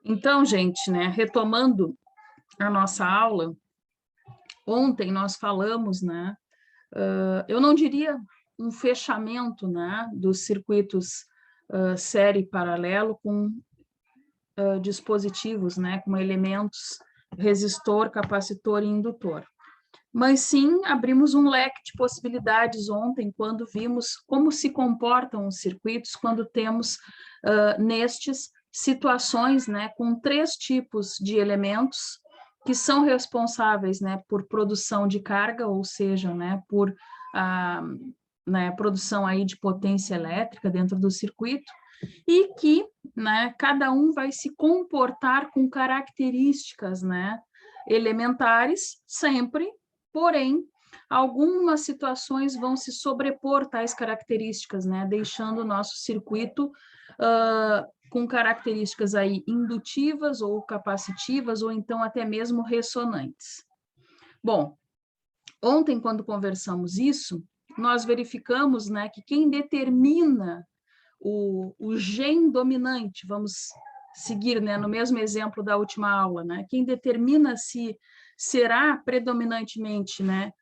Então, gente, né, retomando a nossa aula, ontem nós falamos, né, eu não diria um fechamento, né, dos circuitos série paralelo com dispositivos, né, com elementos resistor, capacitor e indutor. Mas sim, abrimos um leque de possibilidades ontem, quando vimos como se comportam os circuitos, quando temos nestes situações, né, com três tipos de elementos que são responsáveis, né, por produção de carga, ou seja, né, por produção aí de potência elétrica dentro do circuito, e que, né, cada um vai se comportar com características, né, elementares, sempre, porém, algumas situações vão se sobrepor tais características, né, deixando o nosso circuito com características aí indutivas ou capacitivas, ou então até mesmo ressonantes. Bom, ontem, quando conversamos isso, nós verificamos, né, que quem determina o gen dominante, vamos seguir, né, no mesmo exemplo da última aula, né, quem determina se será predominantemente, né,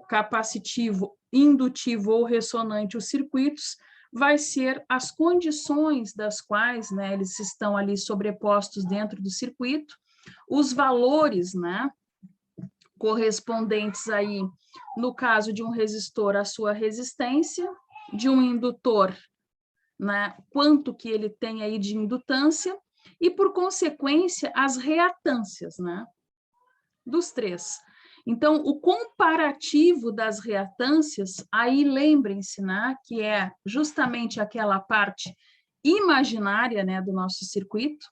capacitivo, indutivo ou ressonante os circuitos, vai ser as condições das quais, né, eles estão ali sobrepostos dentro do circuito, os valores, né, correspondentes aí, no caso de um resistor, à sua resistência, de um indutor, né, quanto que ele tem aí de indutância, e, por consequência, as reatâncias, né, dos três. Então, o comparativo das reatâncias, aí lembrem-se, né, que é justamente aquela parte imaginária, né, do nosso circuito.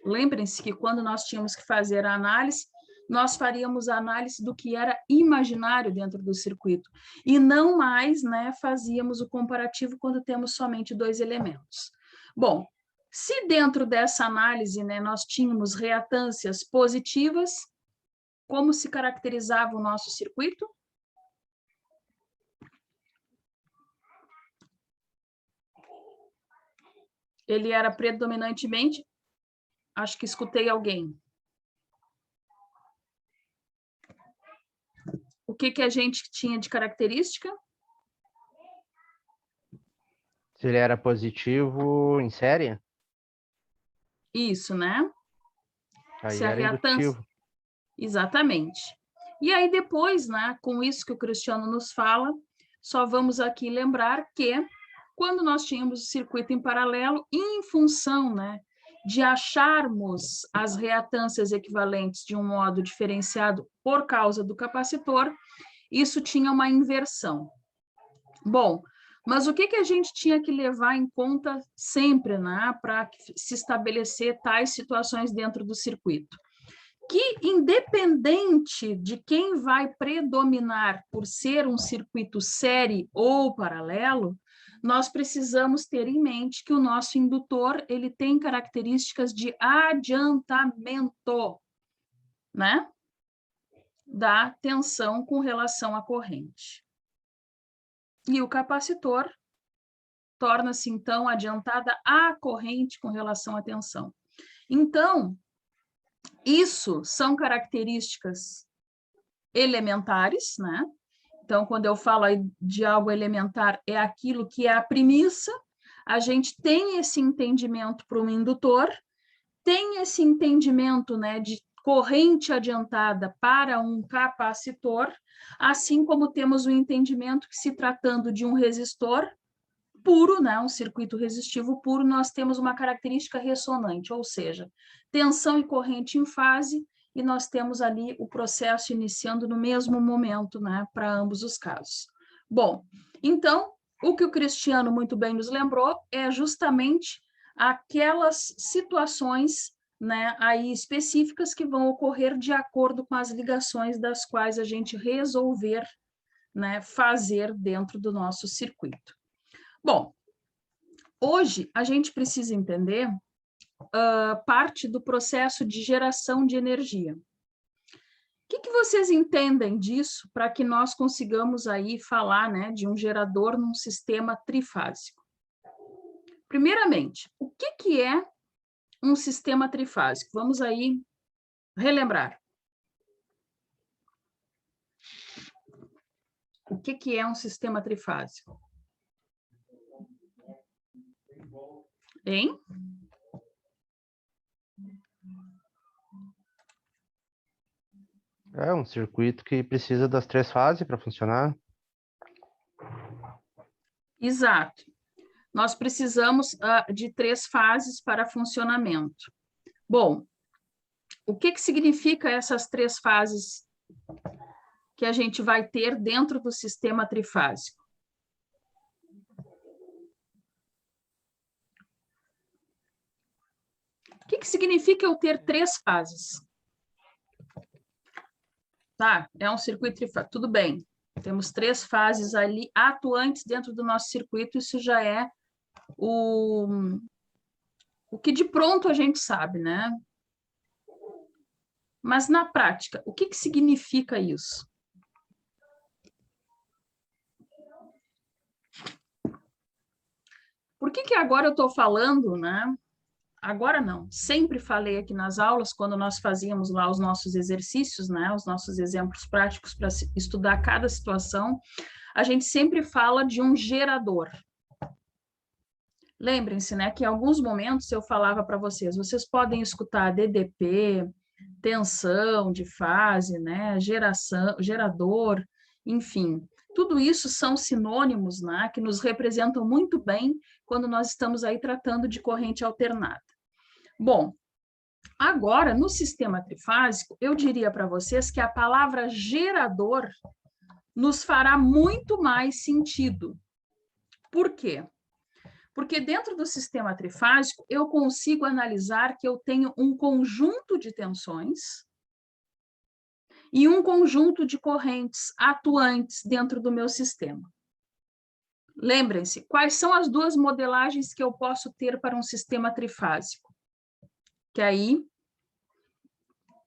Lembrem-se que quando nós tínhamos que fazer a análise, nós faríamos a análise do que era imaginário dentro do circuito, e não mais, né, fazíamos o comparativo quando temos somente dois elementos. Bom, se dentro dessa análise, né, nós tínhamos reatâncias positivas, como se caracterizava o nosso circuito? Ele era predominantemente, acho que escutei alguém. O que a gente tinha de característica? Se ele era positivo em série? Isso, né? Aí Se a era reatância... indutivo. Exatamente. E aí depois, né, com isso que o Cristiano nos fala, só vamos aqui lembrar que quando nós tínhamos o circuito em paralelo, em função, né, de acharmos as reatâncias equivalentes de um modo diferenciado por causa do capacitor, isso tinha uma inversão. Bom, mas o que a gente tinha que levar em conta sempre, né, para se estabelecer tais situações dentro do circuito? Que, independente de quem vai predominar por ser um circuito série ou paralelo, nós precisamos ter em mente que o nosso indutor ele tem características de adiantamento, né, da tensão com relação à corrente. E o capacitor torna-se, então, adiantada a corrente com relação à tensão. Então, isso são características elementares, né? Então, quando eu falo aí de algo elementar, é aquilo que é a premissa, a gente tem esse entendimento para um indutor, tem esse entendimento, né, de corrente adiantada para um capacitor, assim como temos o entendimento que, se tratando de um resistor puro, né, um circuito resistivo puro, nós temos uma característica ressonante, ou seja, tensão e corrente em fase, e nós temos ali o processo iniciando no mesmo momento, né, para ambos os casos. Bom, então, o que o Cristiano muito bem nos lembrou é justamente aquelas situações, né, aí específicas que vão ocorrer de acordo com as ligações das quais a gente resolver, né, fazer dentro do nosso circuito. Bom, hoje a gente precisa entender parte do processo de geração de energia. O que vocês entendem disso para que nós consigamos aí falar, né, de um gerador num sistema trifásico? Primeiramente, o que é um sistema trifásico? Vamos aí relembrar. O que é um sistema trifásico? Hein? É um circuito que precisa das 3 fases para funcionar. Exato. Nós precisamos de 3 fases para funcionamento. Bom, o que significa essas 3 fases que a gente vai ter dentro do sistema trifásico? O que significa eu ter 3 fases? Tá, é um circuito trifásico, tudo bem. Temos 3 fases ali atuantes dentro do nosso circuito, isso já é o que de pronto a gente sabe, né? Mas na prática, o que significa isso? Por que agora eu estou falando, né? Agora não, sempre falei aqui nas aulas, quando nós fazíamos lá os nossos exercícios, né? Os nossos exemplos práticos para estudar cada situação, a gente sempre fala de um gerador. Lembrem-se, né, que em alguns momentos eu falava para vocês, vocês podem escutar DDP, tensão de fase, né, geração, gerador, enfim, tudo isso são sinônimos, né, que nos representam muito bem quando nós estamos aí tratando de corrente alternada. Bom, agora, no sistema trifásico, eu diria para vocês que a palavra gerador nos fará muito mais sentido. Por quê? Porque dentro do sistema trifásico, eu consigo analisar que eu tenho um conjunto de tensões e um conjunto de correntes atuantes dentro do meu sistema. Lembrem-se, quais são as 2 modelagens que eu posso ter para um sistema trifásico? Que aí,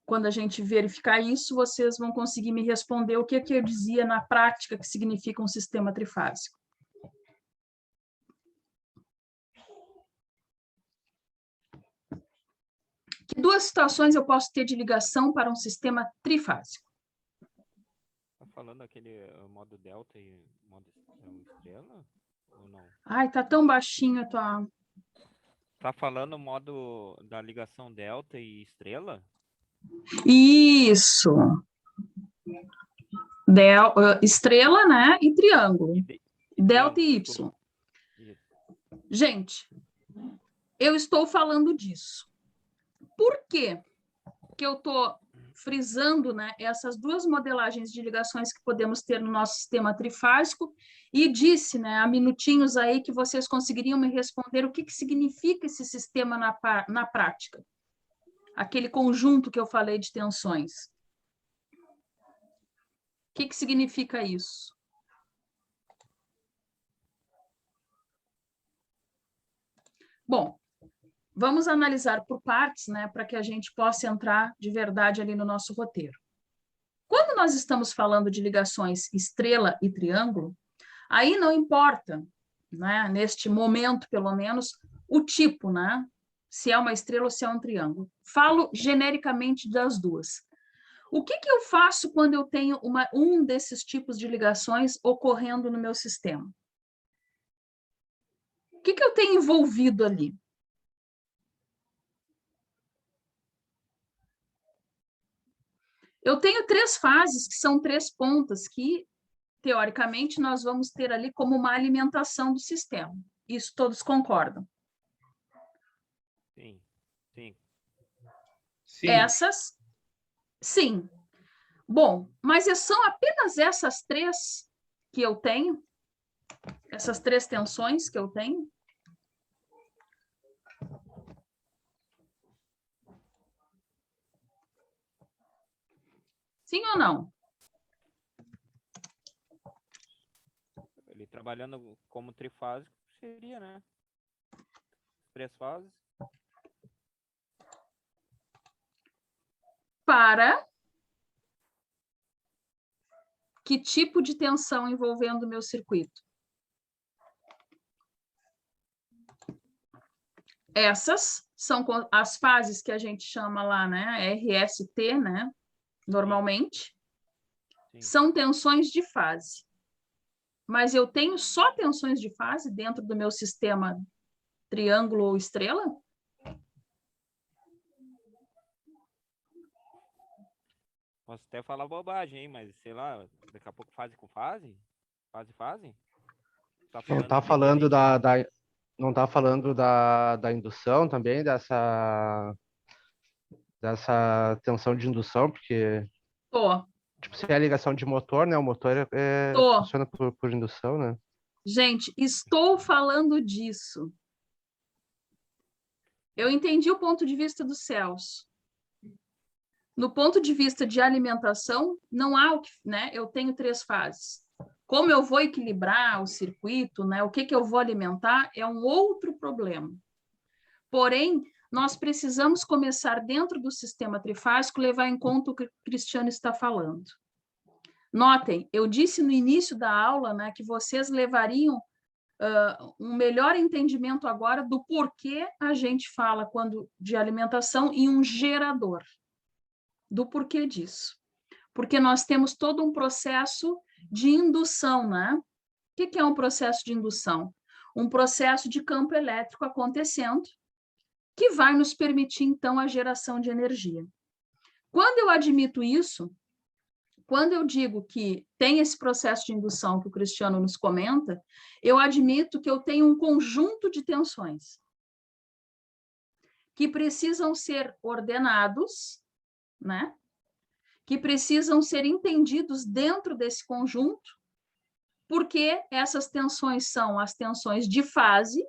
quando a gente verificar isso, vocês vão conseguir me responder o que eu dizia na prática que significa um sistema trifásico. Que 2 situações eu posso ter de ligação para um sistema trifásico? Tá falando aquele modo delta e modo estrela? Ou não? Ai, tá tão baixinho a tua... Tá falando o modo da ligação delta e estrela? Isso. Estrela, né? E triângulo. Delta e Y. Isso. Gente, eu estou falando disso. Por quê que eu estou frisando, né, essas 2 modelagens de ligações que podemos ter no nosso sistema trifásico e disse, né, há minutinhos aí que vocês conseguiriam me responder o que significa esse sistema na prática? Aquele conjunto que eu falei de tensões. O que significa isso? Bom, vamos analisar por partes, né, para que a gente possa entrar de verdade ali no nosso roteiro. Quando nós estamos falando de ligações estrela e triângulo, aí não importa, né, neste momento, pelo menos, o tipo, né, se é uma estrela ou se é um triângulo. Falo genericamente das 2. O que eu faço quando eu tenho um desses tipos de ligações ocorrendo no meu sistema? O que eu tenho envolvido ali? Eu tenho 3 fases, que são 3 pontas, que, teoricamente, nós vamos ter ali como uma alimentação do sistema. Isso todos concordam? Sim, sim. Sim. Essas, sim. Bom, mas são apenas essas 3 que eu tenho? Essas 3 tensões que eu tenho? Sim ou não? Ele trabalhando como trifásico seria, né? 3 fases. Para que tipo de tensão envolvendo o meu circuito? Essas são as fases que a gente chama lá, né? RST, né? Normalmente, Sim. são tensões de fase. Mas eu tenho só tensões de fase dentro do meu sistema triângulo ou estrela? Posso até falar bobagem, hein? Mas sei lá, daqui a pouco fase com fase? Fase? Tá Não falando tá falando independente? não tá falando da indução também, dessa tensão de indução, porque Tô, tipo, se é a ligação de motor, né? O motor tô. funciona por indução, né? Gente, estou falando disso. Eu entendi o ponto de vista do Celso. No ponto de vista de alimentação, não há o que, né? Eu tenho 3 fases. Como eu vou equilibrar o circuito, né? O que eu vou alimentar é um outro problema. Porém, nós precisamos começar dentro do sistema trifásico levar em conta o que o Cristiano está falando. Notem, eu disse no início da aula, né, que vocês levariam um melhor entendimento agora do porquê a gente fala quando de alimentação em um gerador. Do porquê disso. Porque nós temos todo um processo de indução, né? O que é um processo de indução? Um processo de campo elétrico acontecendo, que vai nos permitir, então, a geração de energia. Quando eu admito isso, quando eu digo que tem esse processo de indução que o Cristiano nos comenta, eu admito que eu tenho um conjunto de tensões que precisam ser ordenados, né? Que precisam ser entendidos dentro desse conjunto, porque essas tensões são as tensões de fase,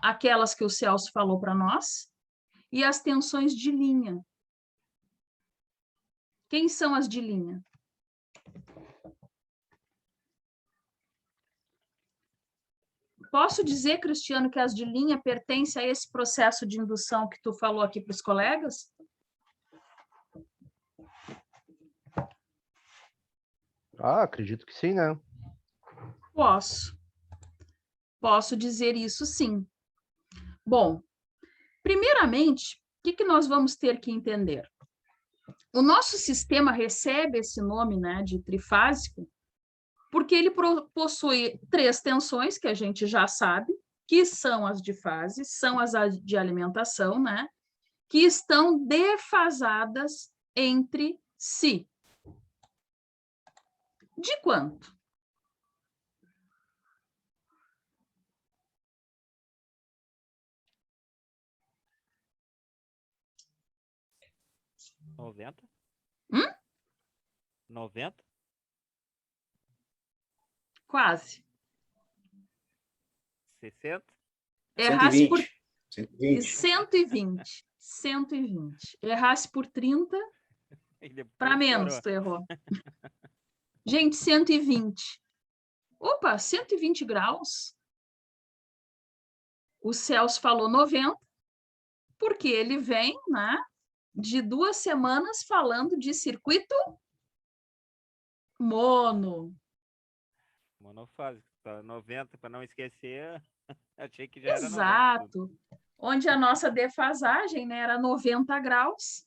aquelas que o Celso falou para nós, e as tensões de linha. Quem são as de linha? Posso dizer, Cristiano, que as de linha pertencem a esse processo de indução que tu falou aqui para os colegas? Ah, acredito que sim, né? Posso. Posso dizer isso sim. Bom, primeiramente, o que nós vamos ter que entender? O nosso sistema recebe esse nome, né, de trifásico, porque ele possui 3 tensões, que a gente já sabe, que são as de fase, são as de alimentação, né, que estão defasadas entre si. De quanto? $90? Hum? 90? Quase. 60? Errasse por 120. 120. 120. Errasse por 30, E depois para menos, piorou. tu errou. Gente, 120. Opa, 120 graus. O Celso falou 90, porque ele vem, né, de 2 semanas falando de circuito mono. Monofásico. Tá 90, para não esquecer, achei que já era 90. Exato. Onde a nossa defasagem, né, era 90 graus.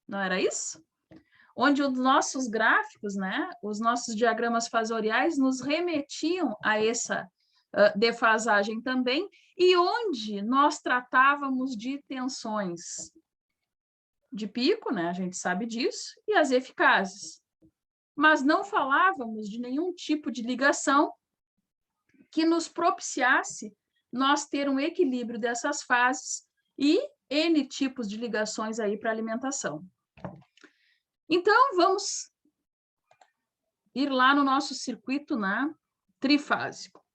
Não era isso? Onde os nossos gráficos, né, os nossos diagramas fasoriais nos remetiam a essa defasagem também, e onde nós tratávamos de tensões de pico, né, a gente sabe disso, e as eficazes. Mas não falávamos de nenhum tipo de ligação que nos propiciasse nós ter um equilíbrio dessas fases e N tipos de ligações aí para alimentação. Então, vamos ir lá no nosso circuito, né, trifásico.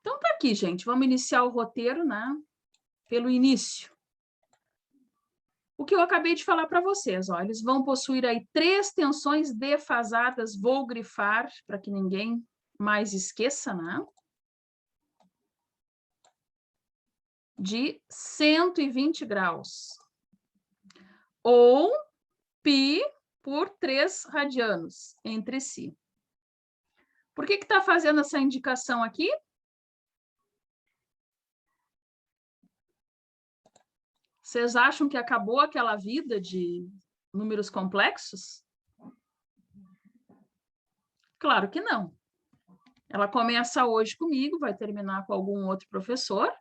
Então, tá aqui, gente. Vamos iniciar o roteiro, né, pelo início. O que eu acabei de falar para vocês, ó, eles vão possuir aí 3 tensões defasadas, vou grifar para que ninguém mais esqueça, né? De 120 graus. Ou π por 3 radianos entre si. Por que está fazendo essa indicação aqui? Vocês acham que acabou aquela vida de números complexos? Claro que não. Ela começa hoje comigo, vai terminar com algum outro professor,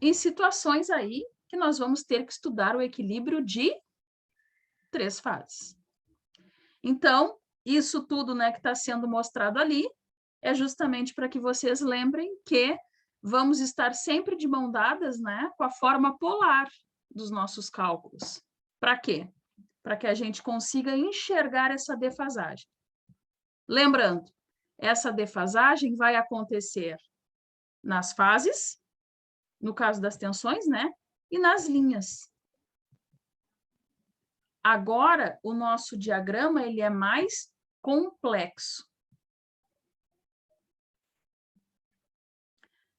em situações aí que nós vamos ter que estudar o equilíbrio de 3 fases. Então, isso tudo, né, que está sendo mostrado ali é justamente para que vocês lembrem que vamos estar sempre de mão dadas, né, com a forma polar dos nossos cálculos. Para quê? Para que a gente consiga enxergar essa defasagem. Lembrando, essa defasagem vai acontecer nas fases, no caso das tensões, né, e nas linhas. Agora, o nosso diagrama ele é mais complexo.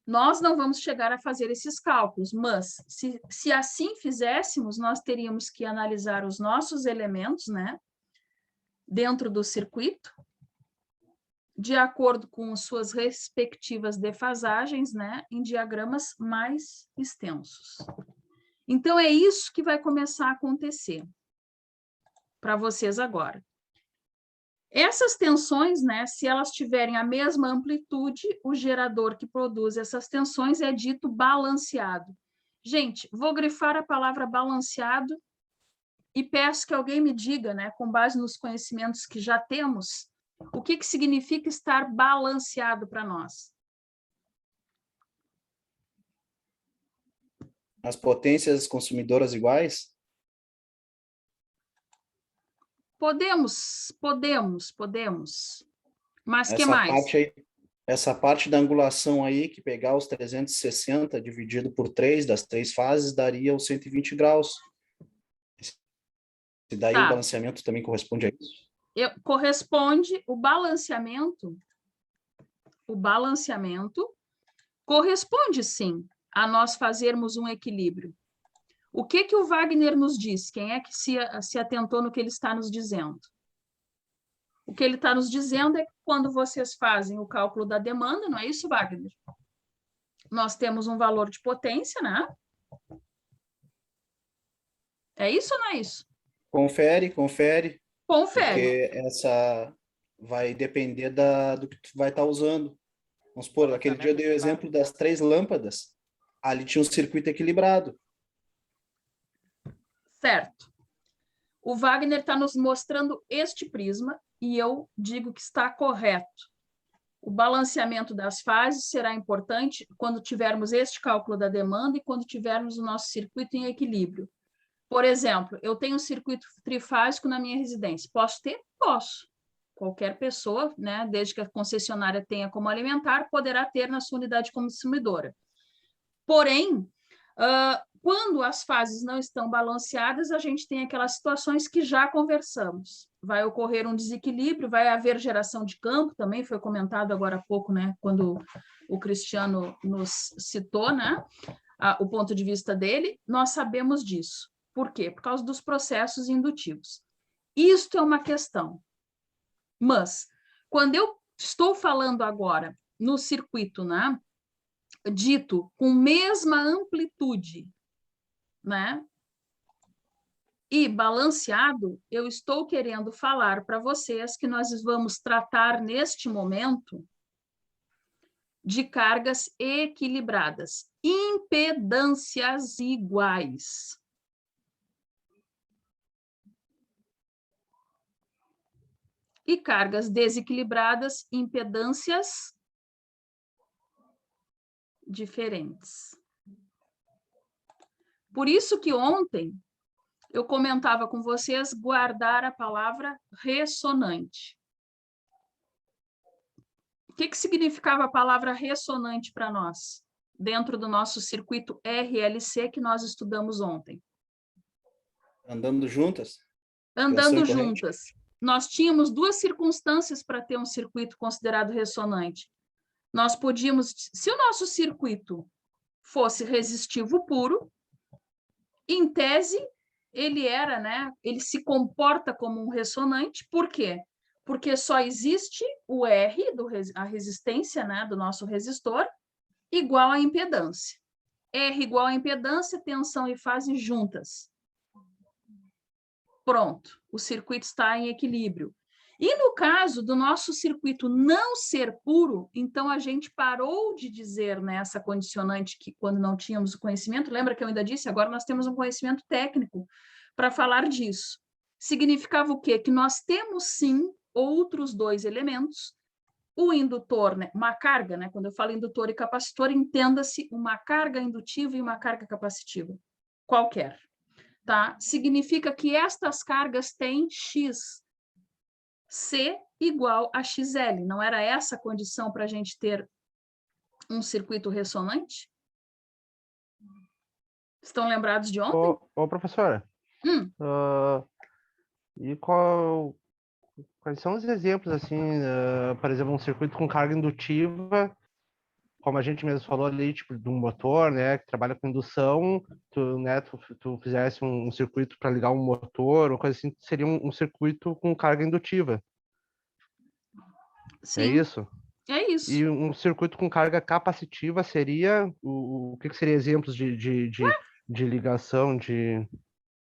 Nós não vamos chegar a fazer esses cálculos, mas se assim fizéssemos, nós teríamos que analisar os nossos elementos, né, dentro do circuito, de acordo com suas respectivas defasagens, né, em diagramas mais extensos. Então, é isso que vai começar a acontecer para vocês agora. Essas tensões, né, se elas tiverem a mesma amplitude, o gerador que produz essas tensões é dito balanceado. Gente, vou grifar a palavra balanceado e peço que alguém me diga, né, com base nos conhecimentos que já temos, o que significa estar balanceado para nós? As potências consumidoras iguais? Podemos. Mas que mais? Essa parte da angulação aí, que pegar os 360 dividido por 3 das 3 fases, daria os 120 graus. E daí Tá. O balanceamento também corresponde a isso? Corresponde, o balanceamento corresponde, sim, a nós fazermos um equilíbrio. O que o Wagner nos diz? Quem é que se atentou no que ele está nos dizendo? O que ele está nos dizendo é que quando vocês fazem o cálculo da demanda, não é isso, Wagner? Nós temos um valor de potência, né? É isso ou não é isso? Confere. Confere. Porque essa vai depender do que tu vai estar usando. Vamos supor, aquele dia eu dei o exemplo das 3 lâmpadas. Ali tinha um circuito equilibrado. Certo. O Wagner está nos mostrando este prisma e eu digo que está correto. O balanceamento das fases será importante quando tivermos este cálculo da demanda e quando tivermos o nosso circuito em equilíbrio. Por exemplo, eu tenho um circuito trifásico na minha residência. Posso ter? Posso. Qualquer pessoa, né, desde que a concessionária tenha como alimentar, poderá ter na sua unidade consumidora. Porém, quando as fases não estão balanceadas, a gente tem aquelas situações que já conversamos. Vai ocorrer um desequilíbrio, vai haver geração de campo, também foi comentado agora há pouco, né, quando o Cristiano nos citou, né, o ponto de vista dele, nós sabemos disso. Por quê? Por causa dos processos indutivos. Isto é uma questão. Mas, quando eu estou falando agora no circuito, né, dito com mesma amplitude, né, e balanceado, eu estou querendo falar para vocês que nós vamos tratar neste momento de cargas equilibradas, impedâncias iguais. E cargas desequilibradas, impedâncias diferentes. Por isso que ontem eu comentava com vocês guardar a palavra ressonante. O que significava a palavra ressonante para nós, dentro do nosso circuito RLC que nós estudamos ontem? Andando juntas? Andando juntas. Nós tínhamos 2 circunstâncias para ter um circuito considerado ressonante. Nós podíamos, se o nosso circuito fosse resistivo puro, em tese, ele era, né, ele se comporta como um ressonante. Por quê? Porque só existe o R, a resistência, né, do nosso resistor, igual à impedância. R igual a impedância, tensão e fase juntas. Pronto, o circuito está em equilíbrio. E no caso do nosso circuito não ser puro, então a gente parou de dizer nessa condicionante que quando não tínhamos o conhecimento, lembra que eu ainda disse, agora nós temos um conhecimento técnico para falar disso. Significava o quê? Que nós temos sim outros dois elementos, o indutor, né? Uma carga, né? Quando eu falo indutor e capacitor, entenda-se uma carga indutiva e uma carga capacitiva, qualquer. Tá? Significa que estas cargas têm X, C igual a XL. Não era essa a condição para a gente ter um circuito ressonante? Estão lembrados de ontem? Ô, professora, e quais são os exemplos, assim, por exemplo, um circuito com carga indutiva, como a gente mesmo falou ali, tipo, de um motor, né, que trabalha com indução, tu fizesse um circuito para ligar um motor, uma coisa assim, seria um circuito com carga indutiva. Sim. É isso? É isso. E um circuito com carga capacitiva seria, o que seria exemplos de ligação, de...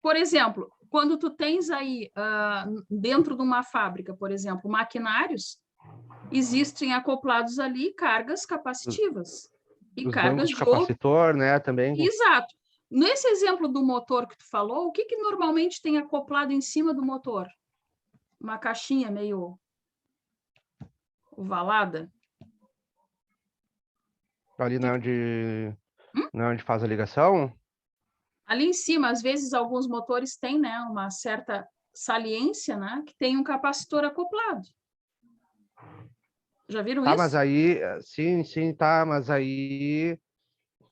Por exemplo, quando tu tens aí, dentro de uma fábrica, por exemplo, maquinários, existem acoplados ali cargas capacitivas. E Os cargas bancos de de outro. capacitor, né, também. Exato. Nesse exemplo do motor que tu falou, o que normalmente tem acoplado em cima do motor? Uma caixinha meio ovalada? Ali não é onde faz a ligação? Ali em cima, às vezes, alguns motores têm, né, uma certa saliência, né, que tem um capacitor acoplado. Já viram Tá, isso? mas aí, sim, tá, mas aí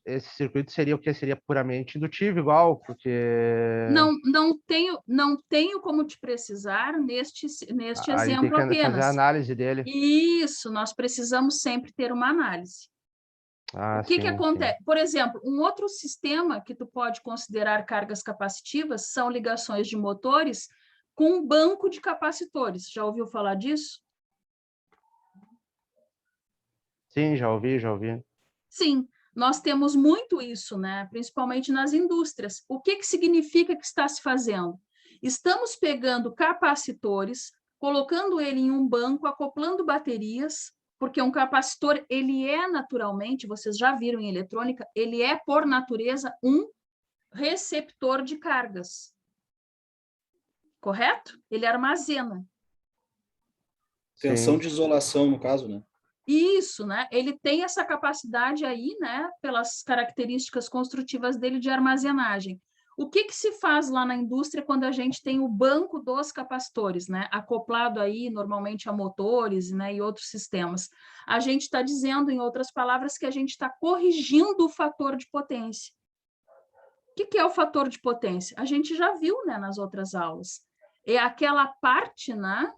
esse circuito seria o quê? Seria puramente indutivo igual, porque... Não tenho como te precisar neste Aí tem exemplo que fazer a apenas. análise dele. Isso, nós precisamos sempre ter uma análise. Ah, O que sim, acontece? sim. Por exemplo, um outro sistema que tu pode considerar cargas capacitivas são ligações de motores com um banco de capacitores. Já ouviu falar disso? Sim, já ouvi. Sim, nós temos muito isso, né? Principalmente nas indústrias. O que significa que está se fazendo? Estamos pegando capacitores, colocando ele em um banco, acoplando baterias, porque um capacitor, ele é naturalmente, vocês já viram em eletrônica, ele é, por natureza, um receptor de cargas. Correto? Ele armazena. Tensão Sim. de isolação, no caso, né? Isso, né? Ele tem essa capacidade aí, né? Pelas características construtivas dele de armazenagem. O que se faz lá na indústria quando a gente tem o banco dos capacitores, né? Acoplado aí normalmente a motores, né? E outros sistemas. A gente está dizendo, em outras palavras, que a gente está corrigindo o fator de potência. O que é o fator de potência? A gente já viu, né? Nas outras aulas. É aquela parte, né?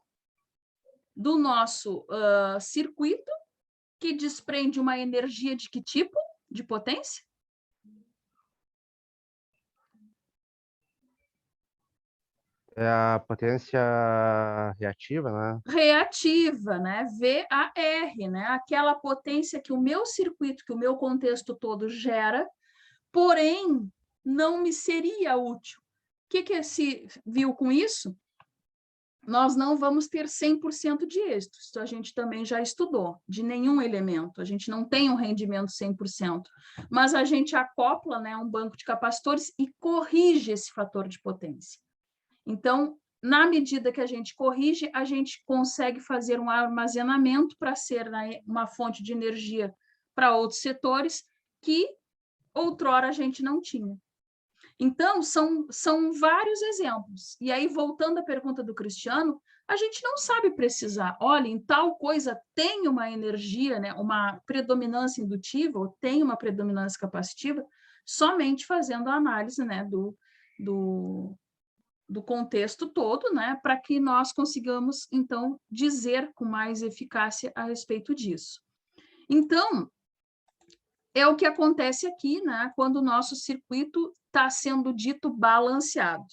Do nosso circuito que desprende uma energia de que tipo de potência? É a potência reativa, né? Reativa, né? VAR, né? Aquela potência que o meu circuito, que o meu contexto todo gera, porém não me seria útil. O que se viu com isso? Nós não vamos ter 100% de êxito, isso a gente também já estudou, de nenhum elemento, a gente não tem um rendimento 100%, mas a gente acopla, né, um banco de capacitores e corrige esse fator de potência. Então, na medida que a gente corrige, a gente consegue fazer um armazenamento para ser, né, uma fonte de energia para outros setores que outrora a gente não tinha. Então, são vários exemplos. E aí, voltando à pergunta do Cristiano, a gente não sabe precisar. Olha, em tal coisa tem uma energia, né, uma predominância indutiva, ou tem uma predominância capacitiva, somente fazendo a análise, né, do contexto todo, né, para que nós consigamos, então, dizer com mais eficácia a respeito disso. Então, é o que acontece aqui, né, quando o nosso circuito está sendo dito balanceado.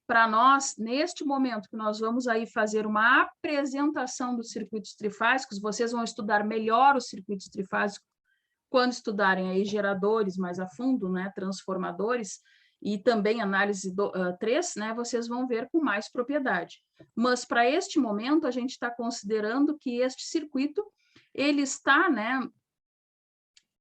Para nós, neste momento que nós vamos aí fazer uma apresentação dos circuitos trifásicos, vocês vão estudar melhor os circuitos trifásicos quando estudarem aí geradores mais a fundo, né, transformadores, e também análise 3, né, vocês vão ver com mais propriedade. Mas, para este momento, a gente está considerando que este circuito, ele está, né,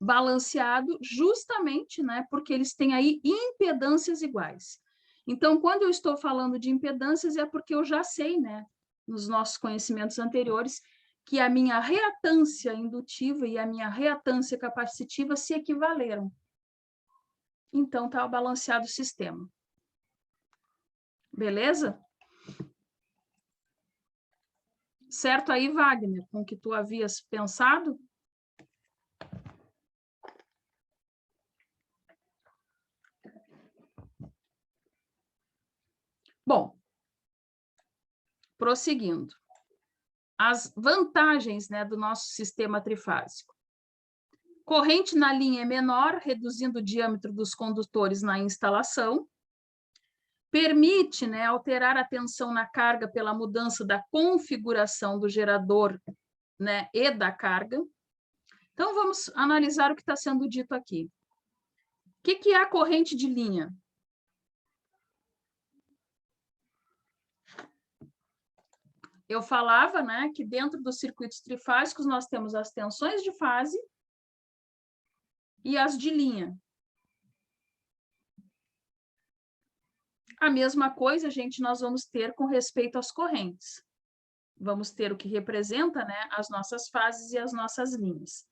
balanceado justamente, né, porque eles têm aí impedâncias iguais. Então, quando eu estou falando de impedâncias, é porque eu já sei, né, nos nossos conhecimentos anteriores, que a minha reatância indutiva e a minha reatância capacitiva se equivaleram. Então, está balanceado o sistema. Beleza? Certo aí, Wagner, com o que tu havias pensado? Bom, prosseguindo. As vantagens, né, do nosso sistema trifásico. Corrente na linha é menor, reduzindo o diâmetro dos condutores na instalação. Permite, né, alterar a tensão na carga pela mudança da configuração do gerador, né, e da carga. Então, vamos analisar o que está sendo dito aqui. O que é a corrente de linha? Eu falava, né, que dentro dos circuitos trifásicos nós temos as tensões de fase e as de linha. A mesma coisa, gente, nós vamos ter com respeito às correntes. Vamos ter o que representa, né, as nossas fases e as nossas linhas.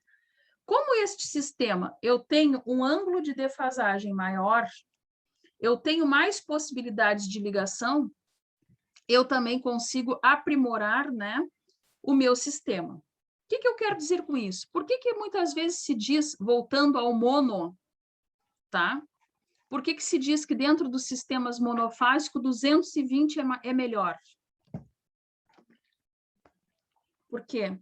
Como este sistema, eu tenho um ângulo de defasagem maior, eu tenho mais possibilidades de ligação, eu também consigo aprimorar, né, o meu sistema. O que eu quero dizer com isso? Por que muitas vezes se diz, voltando ao mono, tá? Por que se diz que dentro dos sistemas monofásicos 220 é melhor? Por quê?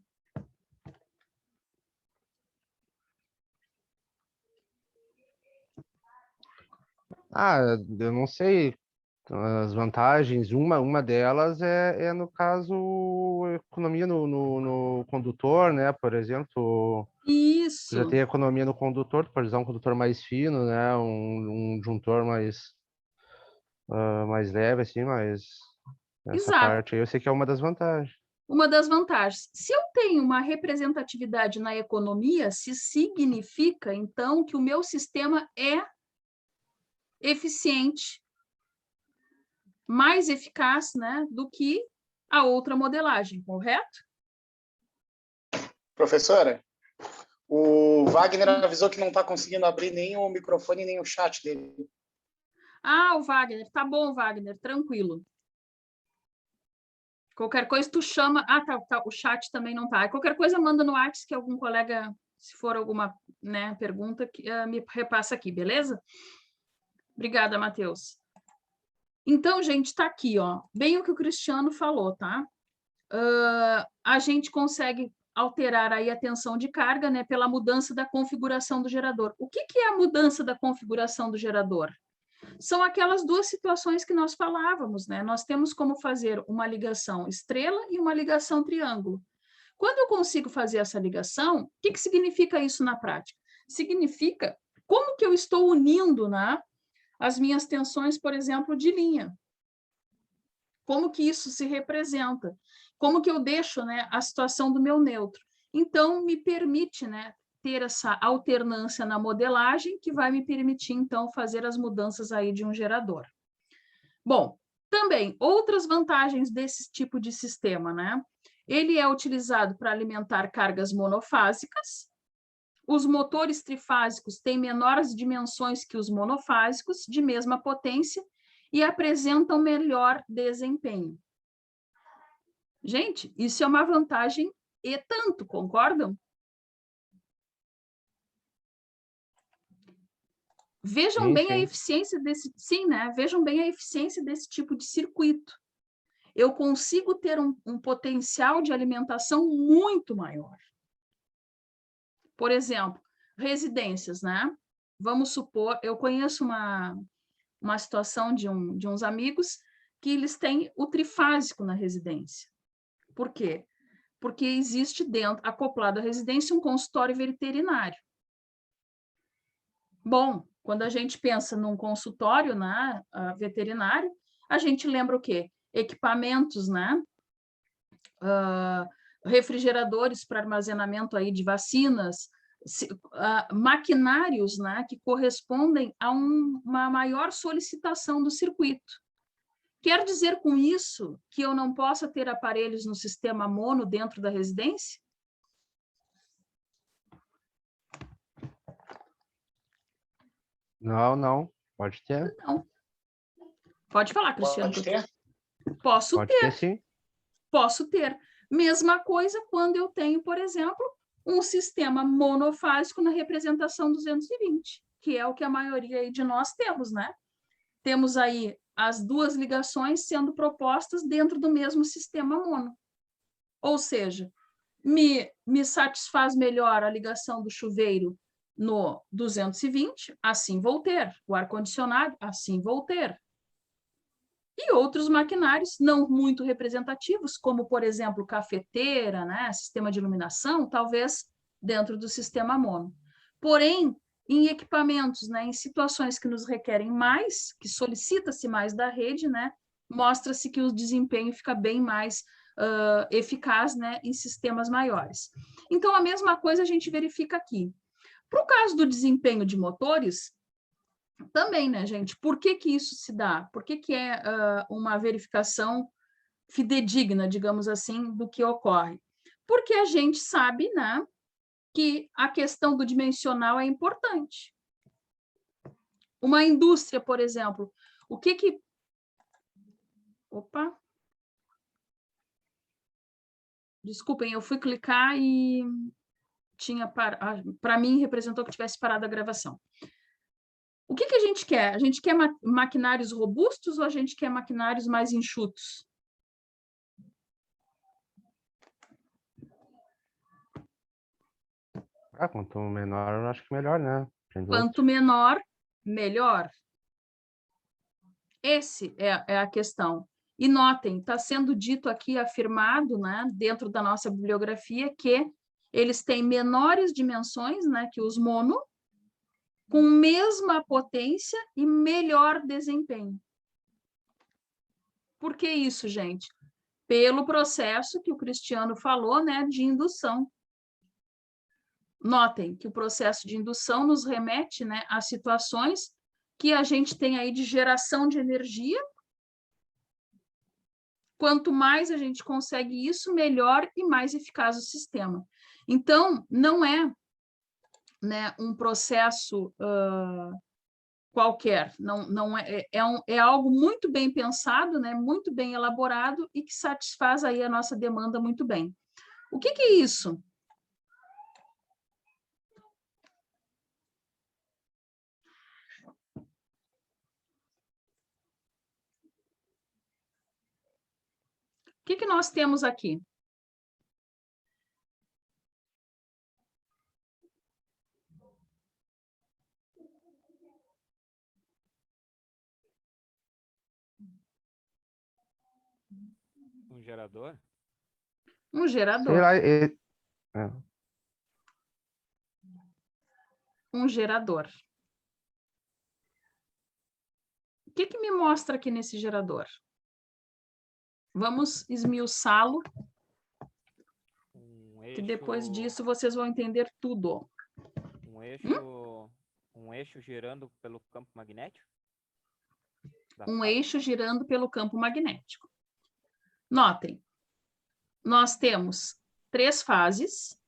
Eu não sei as vantagens. Uma delas é no caso, economia no condutor, né? Por exemplo, tu já Isso, tem economia no condutor, tu pode usar um condutor mais fino, né? Um juntor mais leve, assim, mas essa exato. parte aí eu sei que é uma das vantagens. Uma das vantagens. Se eu tenho uma representatividade na economia, se significa, então, que o meu sistema é eficiente, mais eficaz, né, do que a outra modelagem, correto? Professora, o Wagner avisou que não está conseguindo abrir nem o microfone nem o chat dele. Ah, o Wagner, tá bom, Wagner, tranquilo. Qualquer coisa tu chama... Ah, tá, o chat também não tá. Qualquer coisa manda no WhatsApp que algum colega, se for alguma, né, pergunta, me repassa aqui, beleza? Obrigada, Matheus. Então, gente, está aqui, ó, bem o que o Cristiano falou, tá? A gente consegue alterar aí a tensão de carga, né, pela mudança da configuração do gerador. O que é a mudança da configuração do gerador? São aquelas duas situações que nós falávamos, né? Nós temos como fazer uma ligação estrela e uma ligação triângulo. Quando eu consigo fazer essa ligação, o que significa isso na prática? Significa como que eu estou unindo, né, as minhas tensões, por exemplo, de linha. Como que isso se representa? Como que eu deixo, né, a situação do meu neutro? Então, me permite, né, ter essa alternância na modelagem que vai me permitir, então, fazer as mudanças aí de um gerador. Bom, também, outras vantagens desse tipo de sistema, né? Ele é utilizado para alimentar cargas monofásicas. Os motores trifásicos têm menores dimensões que os monofásicos, de mesma potência, e apresentam melhor desempenho. Gente, isso é uma vantagem e tanto, concordam? Vejam bem a eficiência desse, sim, né? Vejam bem a eficiência desse tipo de circuito. Eu consigo ter um potencial de alimentação muito maior. Por exemplo, residências, né? Vamos supor, eu conheço uma situação de uns amigos que eles têm o trifásico na residência. Por quê? Porque existe dentro, acoplado à residência, um consultório veterinário. Bom, quando a gente pensa num consultório, né, veterinário, a gente lembra o quê? Equipamentos, né? Refrigeradores para armazenamento aí de vacinas, maquinários, né, que correspondem a uma maior solicitação do circuito. Quer dizer com isso que eu não possa ter aparelhos no sistema mono dentro da residência? Não. Pode ter. Não. Pode falar, Cristiano. Pode ter? Posso Pode ter. ter, sim. Posso ter. Mesma coisa quando eu tenho, por exemplo, um sistema monofásico na representação 220, que é o que a maioria aí de nós temos, né? Temos aí as duas ligações sendo propostas dentro do mesmo sistema mono. Ou seja, me satisfaz melhor a ligação do chuveiro no 220, assim vou ter. O ar-condicionado, assim vou ter. E outros maquinários não muito representativos, como, por exemplo, cafeteira, né, sistema de iluminação, talvez dentro do sistema mono. Porém, em equipamentos, né, em situações que nos requerem mais, que solicita-se mais da rede, né, mostra-se que o desempenho fica bem mais eficaz, né, em sistemas maiores. Então, a mesma coisa a gente verifica aqui. Para o caso do desempenho de motores, também, né, gente? Por que que isso se dá? Por que que é uma verificação fidedigna, digamos assim, do que ocorre? Porque a gente sabe, né, que a questão do dimensional é importante. Uma indústria, por exemplo, o que que... Opa! Desculpem, eu fui clicar e tinha para mim representou que tivesse parado a gravação. O que que a gente quer? A gente quer maquinários robustos ou a gente quer maquinários mais enxutos? Quanto menor, eu acho que melhor, né? Quanto menor, melhor. Esse é a questão. E notem, está sendo dito aqui, afirmado, né, dentro da nossa bibliografia, que eles têm menores dimensões, né, que os mono, com mesma potência e melhor desempenho. Por que isso, gente? Pelo processo que o Cristiano falou, né, de indução. Notem que o processo de indução nos remete, né, a situações que a gente tem aí de geração de energia. Quanto mais a gente consegue isso, melhor e mais eficaz o sistema. Então, não é, né, um processo qualquer, não é algo muito bem pensado, né, muito bem elaborado e que satisfaz aí a nossa demanda muito bem. O que que é isso? O que que nós temos aqui? Um gerador? Um gerador. Sei lá, Um gerador. O que que me mostra aqui nesse gerador? Vamos esmiuçá-lo, que depois disso vocês vão entender tudo. Um eixo girando pelo campo magnético? Um eixo girando pelo campo magnético. Notem, nós temos 3 fases.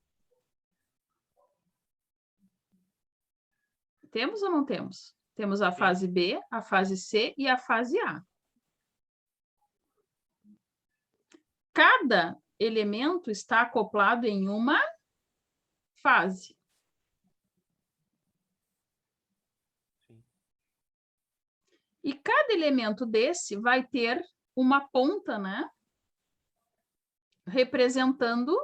Temos ou não temos? Temos a fase B, a fase C e a fase A. Cada elemento está acoplado em uma fase. Sim. E cada elemento desse vai ter uma ponta, né? Representando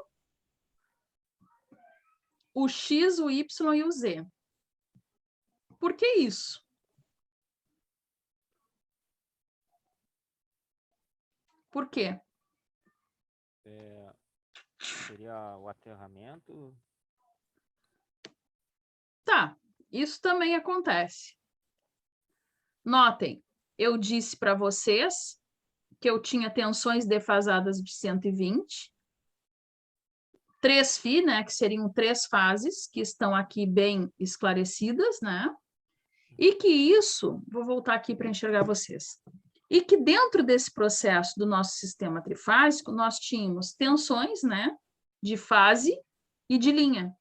o X, o Y e o Z. Por que isso? Por quê? Seria o aterramento? Tá, Isso também acontece. Notem, eu disse para vocês que eu tinha tensões defasadas de 120, 3 φ, né, que seriam 3 fases, que estão aqui bem esclarecidas, né? E que isso, vou voltar aqui para enxergar vocês, e que dentro desse processo do nosso sistema trifásico, nós tínhamos tensões, né, de fase e de linha.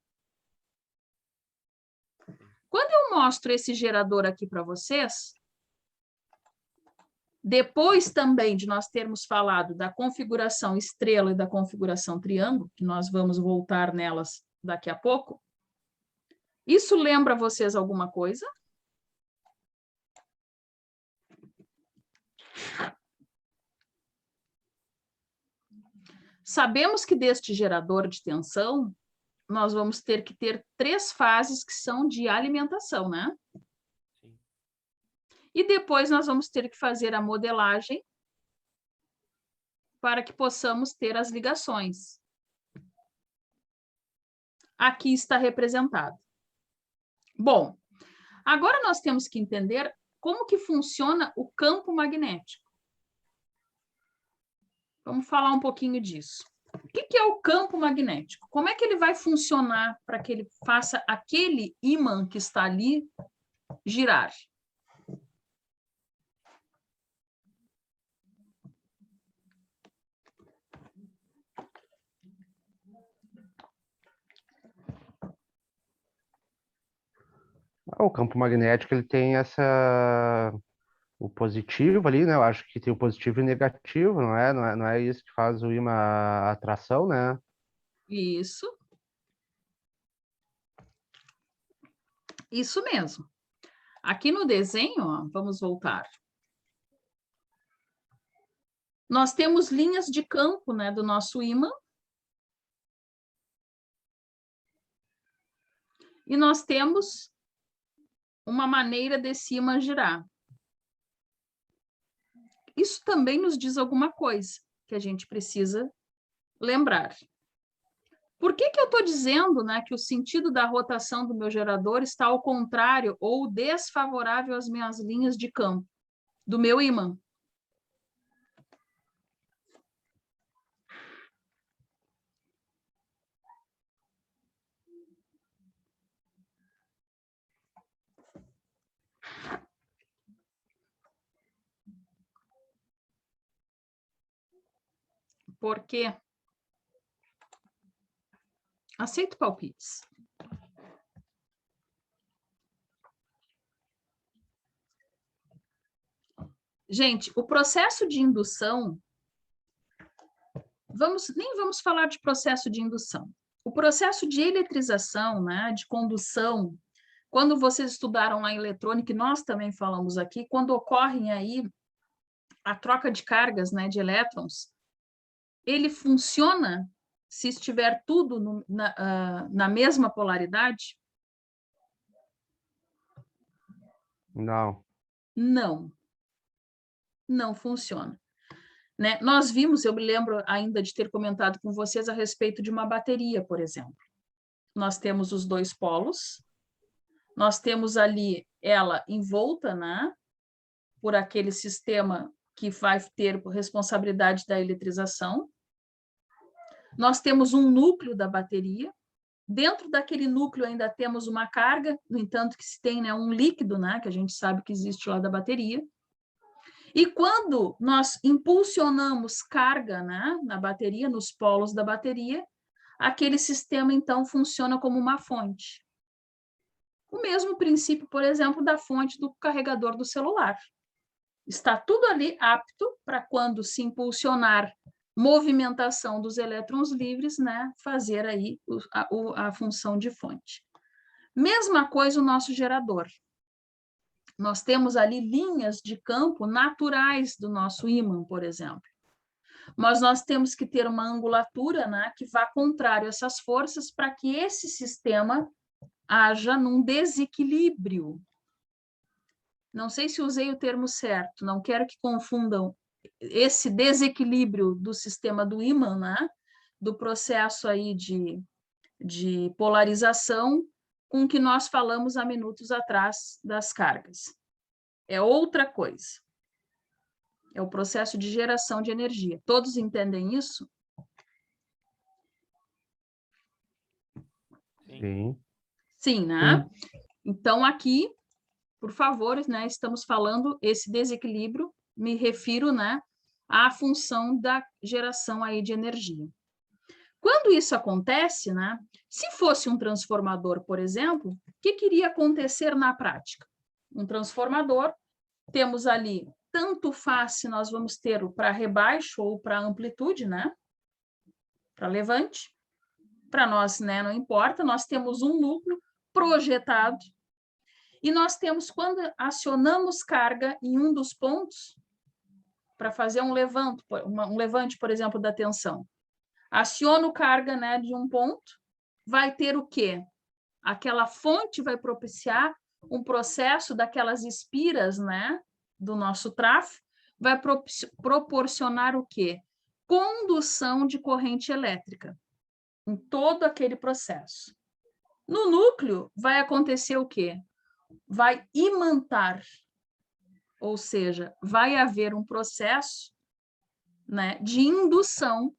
Quando eu mostro esse gerador aqui para vocês, depois também de nós termos falado da configuração estrela e da configuração triângulo, que nós vamos voltar nelas daqui a pouco, isso lembra vocês alguma coisa? Sabemos que deste gerador de tensão, nós vamos ter que ter 3 fases que são de alimentação, né? Sim. E depois nós vamos ter que fazer a modelagem para que possamos ter as ligações. Aqui está representado. Bom, agora nós temos que entender como que funciona o campo magnético. Vamos falar um pouquinho disso. O que é o campo magnético? Como é que ele vai funcionar para que ele faça aquele ímã que está ali girar? O campo magnético ele tem o positivo ali, né? Eu acho que tem o positivo e o negativo, não é? Não é isso que faz o ímã a atração, né? Isso. Isso mesmo. Aqui no desenho, ó, vamos voltar. Nós temos linhas de campo, né, do nosso ímã. E nós temos uma maneira desse ímã girar. Isso também nos diz alguma coisa que a gente precisa lembrar. Por que eu estou dizendo, né, que o sentido da rotação do meu gerador está ao contrário ou desfavorável às minhas linhas de campo, do meu ímã? Por quê? Aceito palpites. Gente, o processo de indução, nem vamos falar de processo de indução. O processo de eletrização, né, de condução, quando vocês estudaram lá em eletrônica, e nós também falamos aqui, quando ocorrem aí a troca de cargas, né, de elétrons, ele funciona se estiver tudo na mesma polaridade? Não. Não. Não funciona. Né? Nós vimos, eu me lembro ainda de ter comentado com vocês a respeito de uma bateria, por exemplo. Nós temos os 2 polos, nós temos ali ela envolta, né, por aquele sistema que vai ter responsabilidade da eletrização. Nós temos um núcleo da bateria. Dentro daquele núcleo ainda temos uma carga, no entanto que se tem, né, um líquido, né, que a gente sabe que existe lá da bateria. E quando nós impulsionamos carga, né, na bateria, nos polos da bateria, aquele sistema, então, funciona como uma fonte. O mesmo princípio, por exemplo, da fonte do carregador do celular. Está tudo ali apto para quando se impulsionar movimentação dos elétrons livres, né, fazer aí a função de fonte. Mesma coisa o nosso gerador. Nós temos ali linhas de campo naturais do nosso ímã, por exemplo. Mas nós temos que ter uma angulatura, né, que vá contrário a essas forças para que esse sistema haja num desequilíbrio. Não sei se usei o termo certo, não quero que confundam esse desequilíbrio do sistema do ímã, né, do processo aí de polarização, com o que nós falamos há minutos atrás das cargas. É outra coisa. É o processo de geração de energia. Todos entendem isso? Sim. Sim, né? Então, aqui, por favor, né, estamos falando esse desequilíbrio, me refiro, né, à função da geração aí de energia. Quando isso acontece, né, se fosse um transformador, por exemplo, o que iria acontecer na prática? Um transformador, temos ali, tanto faz se nós vamos ter para rebaixo ou para amplitude, né, para levante, para nós, né, não importa, nós temos um núcleo projetado e nós temos, quando acionamos carga em um dos pontos, para fazer um levante, por exemplo, da tensão, aciono carga, né, de um ponto, vai ter o quê? Aquela fonte vai propiciar um processo daquelas espiras, né, do nosso tráfego, vai proporcionar o quê? Condução de corrente elétrica em todo aquele processo. No núcleo, vai acontecer o quê? Vai imantar, ou seja, vai haver um processo, né, de indução,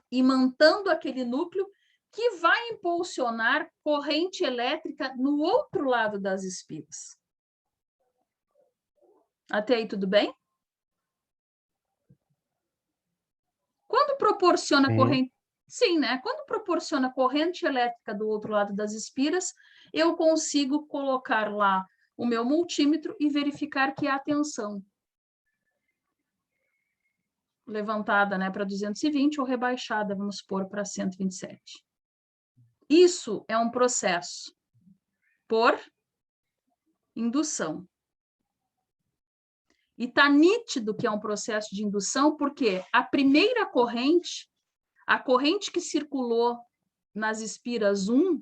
imantando aquele núcleo que vai impulsionar corrente elétrica no outro lado das espiras. Até aí tudo bem? Quando proporciona corrente... Sim, né? Quando proporciona corrente elétrica do outro lado das espiras, eu consigo colocar lá o meu multímetro e verificar que a tensão levantada, né, para 220 ou rebaixada, vamos pôr, para 127. Isso é um processo por indução. E está nítido que é um processo de indução, porque a primeira corrente, a corrente que circulou nas espiras 1,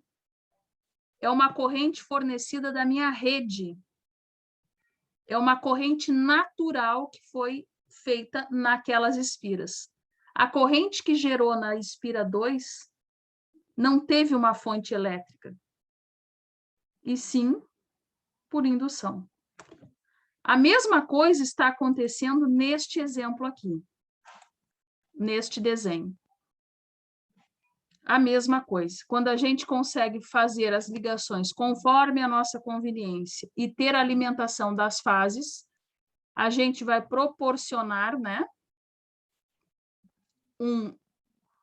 é uma corrente fornecida da minha rede. É uma corrente natural que foi feita naquelas espiras. A corrente que gerou na espira 2 não teve uma fonte elétrica, e sim por indução. A mesma coisa está acontecendo neste exemplo aqui, neste desenho. A mesma coisa. Quando a gente consegue fazer as ligações conforme a nossa conveniência e ter a alimentação das fases, a gente vai proporcionar, né, um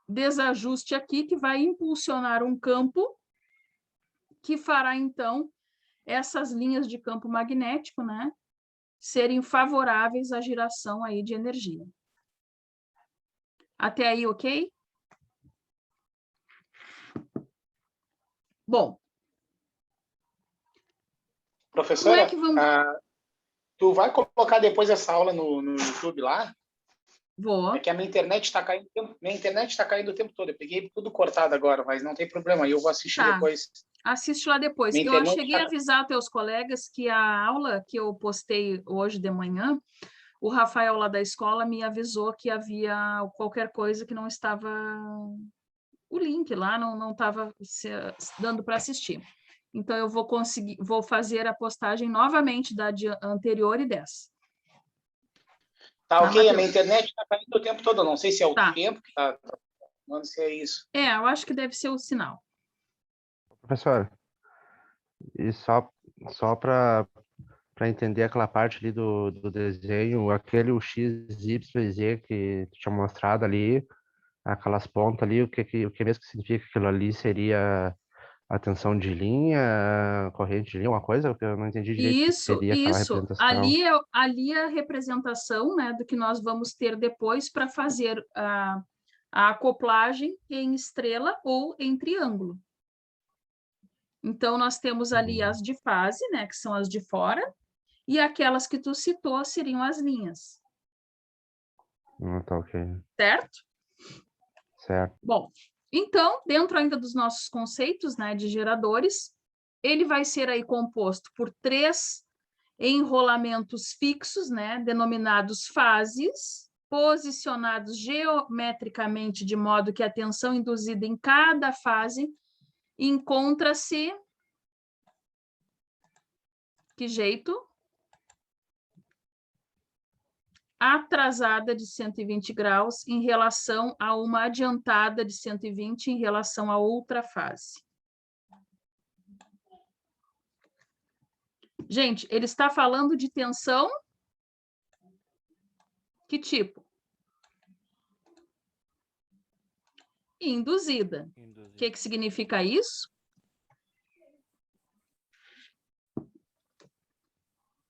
desajuste aqui que vai impulsionar um campo que fará, então, essas linhas de campo magnético, né, serem favoráveis à geração aí de energia. Até aí, ok? Bom. Professora, como é que vamos... tu vai colocar depois essa aula no YouTube lá? Vou. É que a minha internet está caindo o tempo todo. Eu peguei tudo cortado agora, mas não tem problema. Eu vou assistir depois. Assiste lá depois. Eu cheguei a avisar teus colegas que a aula que eu postei hoje de manhã, o Rafael lá da escola me avisou que havia qualquer coisa que não estava... O link lá não estava dando para assistir. Então, eu vou fazer a postagem novamente da anterior e dessa. Tá ok, a minha internet está caindo o tempo todo. Não sei se é o tempo que está... Não sei se é isso. Eu acho que deve ser o sinal. Professor, e só para entender aquela parte ali do desenho, aquele X, Y e Z que tu tinha mostrado ali, aquelas pontas ali, o que mesmo que significa aquilo ali seria a tensão de linha, corrente de linha, uma coisa que eu não entendi direito. Isso. Aquela representação. Ali é a representação, né, do que nós vamos ter depois para fazer a acoplagem em estrela ou em triângulo. Então, nós temos ali as de fase, né, que são as de fora, e aquelas que tu citou seriam as linhas. Tá ok. Certo? Certo. Bom, então, dentro ainda dos nossos conceitos, né, de geradores, ele vai ser aí composto por 3 enrolamentos fixos, né, denominados fases, posicionados geometricamente de modo que a tensão induzida em cada fase encontra-se, que jeito? Atrasada de 120 graus em relação a uma adiantada de 120 em relação a outra fase. Gente, ele está falando de tensão? Que tipo? Induzida. O que significa isso?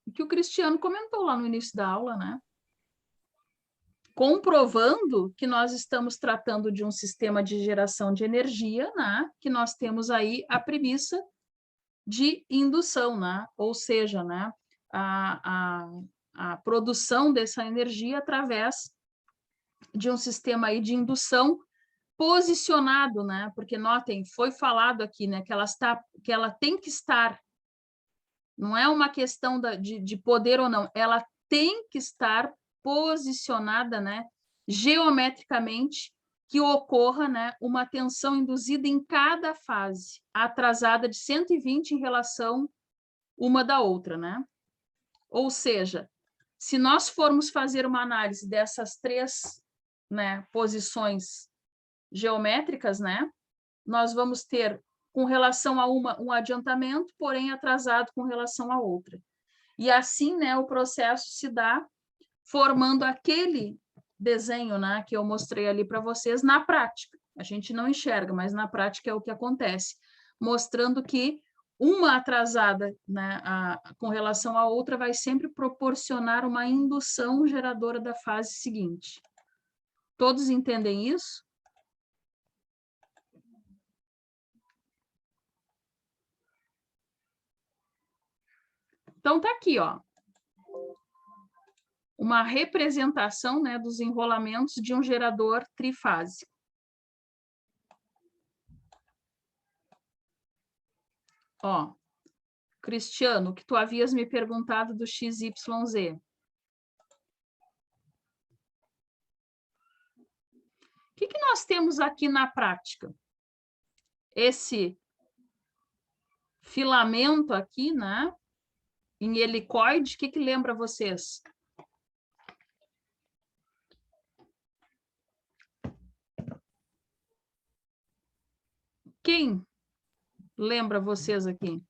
O que o Cristiano comentou lá no início da aula, né? Comprovando que nós estamos tratando de um sistema de geração de energia, né? Que nós temos aí a premissa de indução, né? Ou seja, né? A produção dessa energia através de um sistema aí de indução posicionado, né? Porque notem, foi falado aqui, né? Que ela tem que estar, não é uma questão de poder ou não, ela tem que estar posicionada, né? Geometricamente, que ocorra, né? Uma tensão induzida em cada fase, atrasada de 120 em relação uma da outra, né? Ou seja, se nós formos fazer uma análise dessas três, né, posições geométricas, né, nós vamos ter, com relação a uma, um adiantamento, porém atrasado com relação à outra. E assim, né, o processo se dá formando aquele desenho, né, que eu mostrei ali para vocês na prática. A gente não enxerga, mas na prática é o que acontece, mostrando que uma atrasada, né, com relação à outra vai sempre proporcionar uma indução geradora da fase seguinte. Todos entendem isso? Então, tá aqui, ó, uma representação, né, dos enrolamentos de um gerador trifásico. Ó, Cristiano, o que tu havias me perguntado do XYZ. O que nós temos aqui na prática? Esse filamento aqui, né, em helicoide, o que lembra vocês? Quem lembra vocês aqui?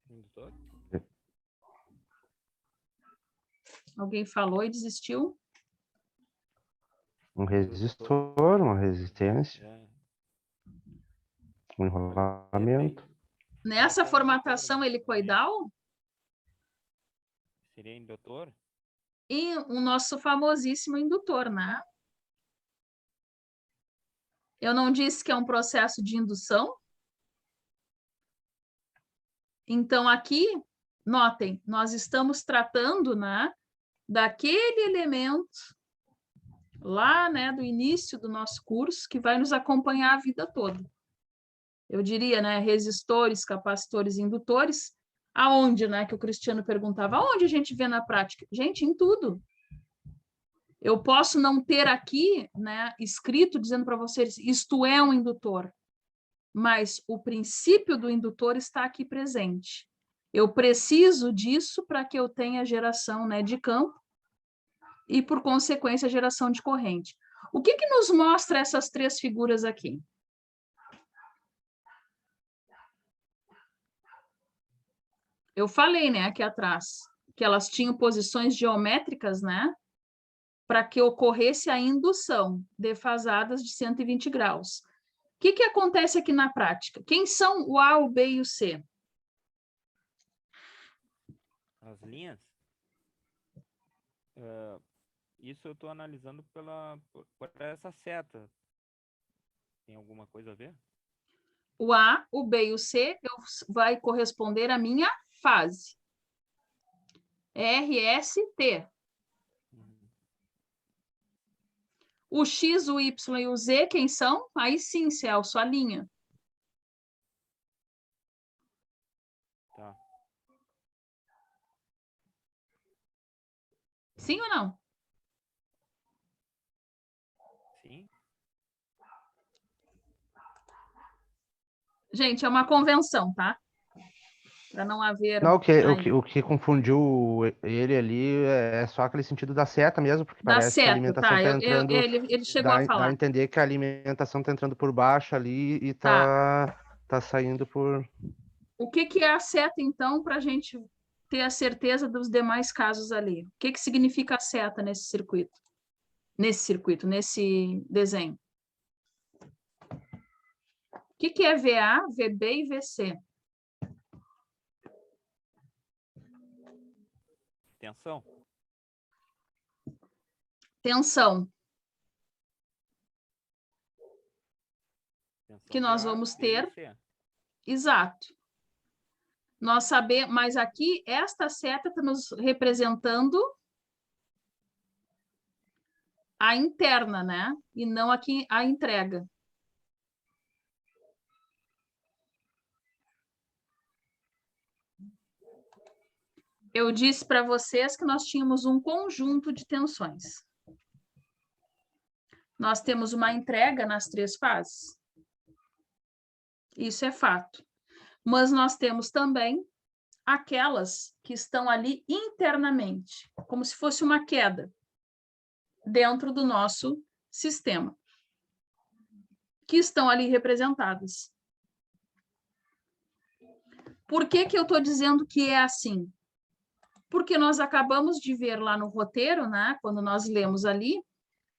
Indutor? Alguém falou e desistiu? Um resistor, uma resistência, É. um enrolamento. Nessa formatação helicoidal, Seria indutor? e o nosso famosíssimo indutor, né? Eu não disse que é um processo de indução? Então, aqui, notem, nós estamos tratando, né, daquele elemento lá, né, do início do nosso curso, que vai nos acompanhar a vida toda. Eu diria, né, resistores, capacitores e indutores, aonde, né, que o Cristiano perguntava, aonde a gente vê na prática? Gente, em tudo. Eu posso não ter aqui, né, escrito dizendo para vocês, isto é um indutor, mas o princípio do indutor está aqui presente. Eu preciso disso para que eu tenha geração, né, de campo e, por consequência, geração de corrente. O que nos mostra essas três figuras aqui? Eu falei, né, aqui atrás, que elas tinham posições geométricas, né, para que ocorresse a indução, defasadas de 120 graus. O que acontece aqui na prática? Quem são o A, o B e o C? As linhas? Isso eu estou analisando por essa seta. Tem alguma coisa a ver? O A, o B e o C vai corresponder à minha fase. R, S, T. O X, o Y e o Z, quem são? Aí sim, Celso, a linha. Tá. Sim ou não? Sim. Gente, é uma convenção, tá? Para não haver... Não, o que confundiu ele ali é só aquele sentido da seta mesmo, porque Da parece que a seta, alimentação tá? está entrando, Ele chegou a dá a falar. entender que a alimentação está entrando por baixo ali e Tá. tá saindo por... O que é a seta, então, para a gente ter a certeza dos demais casos ali? O que significa a seta nesse circuito? Nesse desenho? O que é VA, VB e VC? Tensão. Tensão. Tensão Que nós de A, vamos B e ter. C. Exato. Nós sabemos, mas aqui esta seta está nos representando a interna, né? E não aqui a entrega. Eu disse para vocês que nós tínhamos um conjunto de tensões. Nós temos uma entrega nas 3 fases. Isso é fato. Mas nós temos também aquelas que estão ali internamente, como se fosse uma queda dentro do nosso sistema, que estão ali representadas. Por que eu estou dizendo que é assim? Porque nós acabamos de ver lá no roteiro, né, quando nós lemos ali,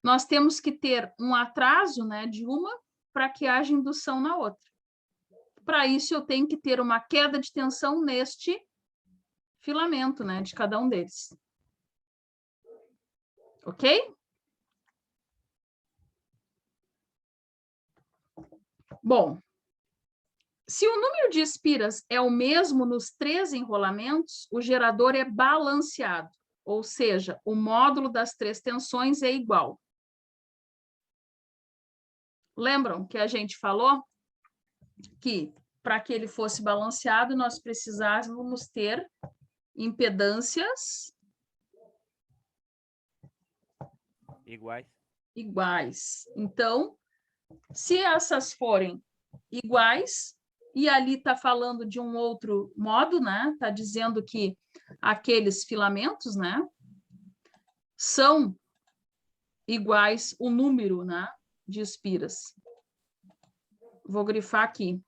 nós temos que ter um atraso, né, de uma para que haja indução na outra. Para isso, eu tenho que ter uma queda de tensão neste filamento, né, de cada um deles. Ok? Bom, se o número de espiras é o mesmo nos 3 enrolamentos, o gerador é balanceado, ou seja, o módulo das 3 tensões é igual. Lembram que a gente falou que, para que ele fosse balanceado, nós precisávamos ter impedâncias iguais. Então, se essas forem iguais, e ali está falando de um outro modo, né? Está dizendo que aqueles filamentos, né, são iguais o número, né, de espiras. Vou grifar aqui.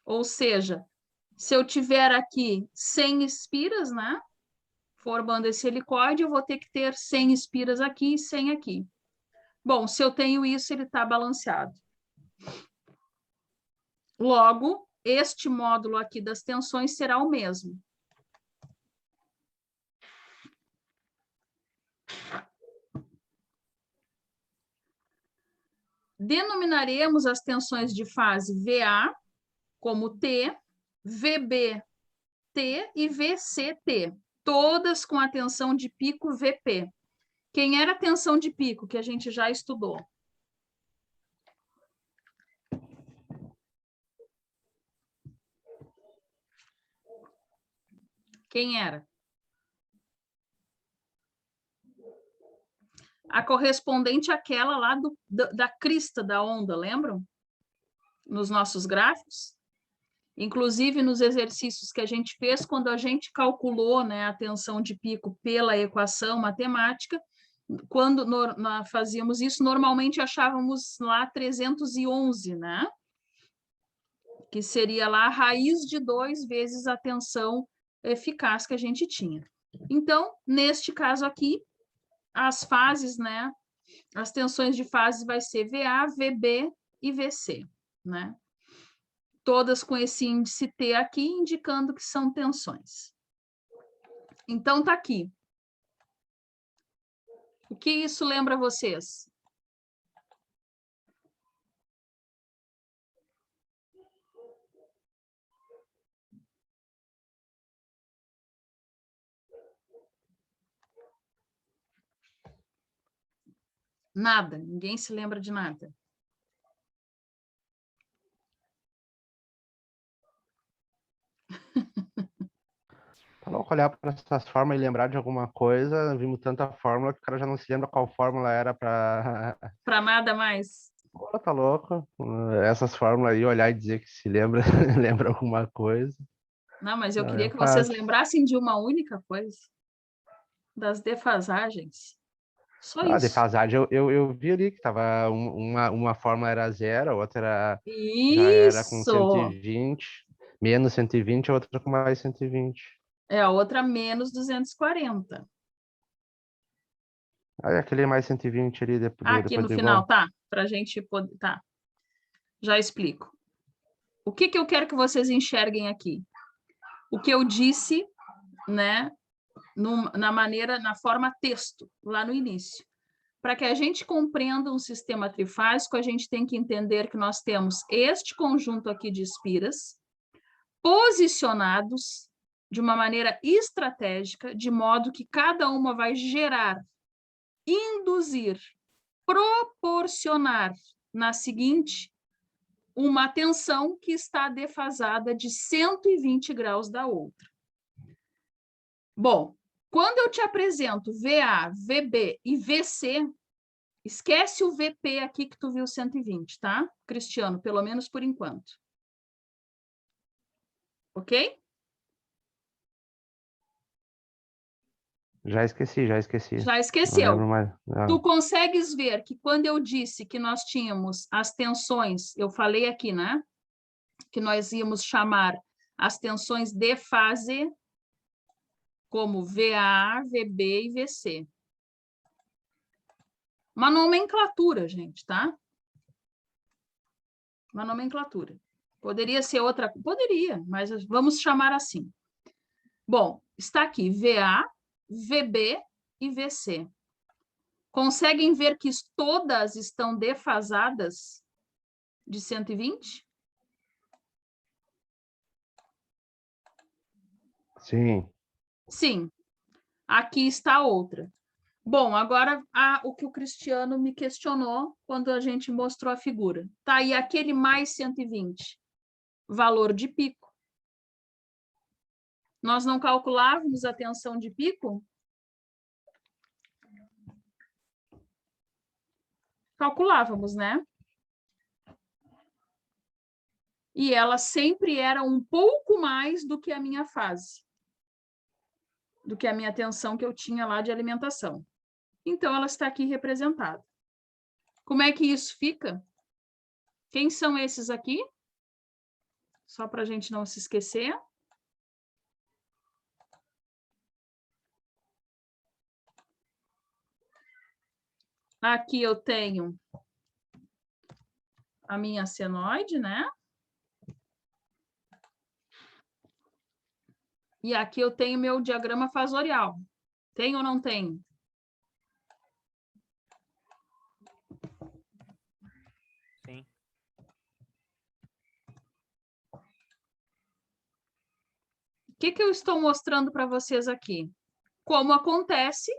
Ou seja, se eu tiver aqui 100 espiras, né, formando esse helicoide, eu vou ter que ter 100 espiras aqui e 100 aqui. Bom, se eu tenho isso, ele está balanceado. Logo, este módulo aqui das tensões será o mesmo. Denominaremos as tensões de fase VA como T, VB T e VCT, todas com a tensão de pico VP. Quem era a tensão de pico, que a gente já estudou? Quem era? A correspondente àquela lá da crista da onda, lembram? Nos nossos gráficos? Inclusive, nos exercícios que a gente fez, quando a gente calculou, né, a tensão de pico pela equação matemática, quando fazíamos isso, normalmente achávamos lá 311, né? Que seria lá a raiz de 2 vezes a tensão eficaz que a gente tinha. Então, neste caso aqui, as fases, né? As tensões de fase vai ser VA, VB e VC, né? Todas com esse índice T aqui, indicando que são tensões. Então, tá aqui. O que isso lembra vocês? Nada, ninguém se lembra de nada. Tá louco olhar para essas fórmulas e lembrar de alguma coisa, vimos tanta fórmula que o cara já não se lembra qual fórmula era para... Para nada mais. Pô, tá louco. Essas fórmulas aí, olhar e dizer que se lembra, lembra alguma coisa. Não, mas eu Não, queria é que vocês fácil. lembrassem de uma única coisa, das defasagens. Só A isso. defasagem, eu vi ali que tava uma fórmula era 0, a outra já era com Isso! 120, menos 120, a outra com mais 120. É a outra menos 240. Aí aquele mais 120 ali Aqui depois no do final, igual. tá? Para a gente poder. Tá, já explico. O que eu quero que vocês enxerguem aqui? O que eu disse, né, na forma texto, lá no início. Para que a gente compreenda um sistema trifásico, a gente tem que entender que nós temos este conjunto aqui de espiras posicionados de uma maneira estratégica, de modo que cada uma vai gerar, induzir, proporcionar na seguinte uma tensão que está defasada de 120 graus da outra. Bom, quando eu te apresento VA, VB e VC, esquece o VP aqui que tu viu 120, tá, Cristiano? Pelo menos por enquanto. Ok? Já esqueci. Já Não esqueceu. lembro mais. Tu consegues ver que quando eu disse que nós tínhamos as tensões, eu falei aqui, né? Que nós íamos chamar as tensões de fase como VA, VB e VC. Uma nomenclatura, gente, tá? Uma nomenclatura. Poderia ser outra, poderia, mas vamos chamar assim. Bom, está aqui VA, VB e VC. Conseguem ver que todas estão defasadas de 120? Sim. Sim. Aqui está outra. Bom, agora o que o Cristiano me questionou quando a gente mostrou a figura. Tá aí aquele mais 120, valor de pico. Nós não calculávamos a tensão de pico? Calculávamos, né? E ela sempre era um pouco mais do que a minha fase, do que a minha tensão que eu tinha lá de alimentação. Então, ela está aqui representada. Como é que isso fica? Quem são esses aqui? Só para a gente não se esquecer. Aqui eu tenho a minha senoide, né? E aqui eu tenho meu diagrama fasorial. Tem ou não tem? Sim. O que eu estou mostrando para vocês aqui? Como acontece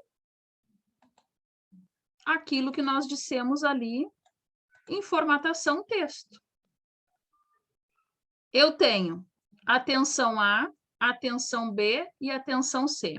aquilo que nós dissemos ali em formatação texto. Eu tenho a tensão A, a tensão B e a tensão C.